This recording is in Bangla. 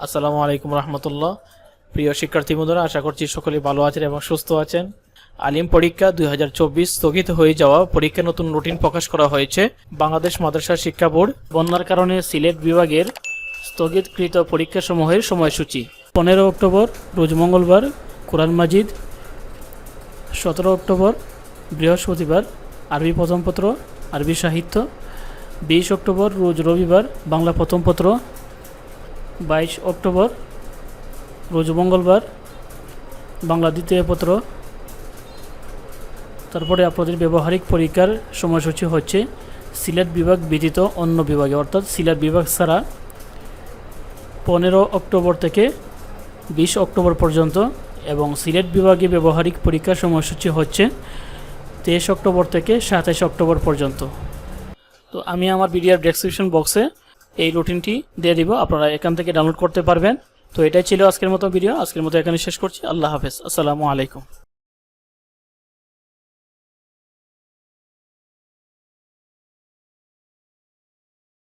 আসসালামু আলাইকুম রহমতুল্লাহ। প্রিয় শিক্ষার্থী বন্ধুরা, আশা করছি সকলেই ভালো আছেন এবং সুস্থ আছেন। আলিম পরীক্ষা 2024 স্থগিত হয়ে যাওয়া পরীক্ষা নতুন রুটিন প্রকাশ করা হয়েছে। বাংলাদেশ মাদ্রাসা শিক্ষা বোর্ড বন্যার কারণে সিলেট বিভাগের স্থগিতকৃত পরীক্ষাসমূহের সময়সূচি: 15 অক্টোবর রোজ মঙ্গলবার কোরআন মাজিদ, 17 অক্টোবর বৃহস্পতিবার আরবি প্রথম পত্র আরবি সাহিত্য, 20 অক্টোবর রোজ রবিবার বাংলা প্রথম পত্র, 22 অক্টোবর রোজ মঙ্গলবার বাংলা দ্বিতীয় পত্র। তারপরে আপনাদের ব্যবহারিক পরীক্ষার সময়সূচি হচ্ছে সিলেট বিভাগ ব্যতীত অন্য বিভাগে, অর্থাৎ সিলেট বিভাগ ছাড়া 15 অক্টোবর থেকে 20 অক্টোবর পর্যন্ত, এবং সিলেট বিভাগে ব্যবহারিক পরীক্ষার সময়সূচি হচ্ছে 23 অক্টোবর থেকে 27 অক্টোবর পর্যন্ত। তো আমি আমার ভিডিওর ডেসক্রিপশন বক্সে এই রুটিনটি দিয়ে দিব, আপনারা এখান থেকে ডাউনলোড করতে পারবেন। তো এটাই ছিল আজকের মতো ভিডিও, আজকের মতো এখানে শেষ করছি। আল্লাহ হাফেজ, আসসালামু আলাইকুম।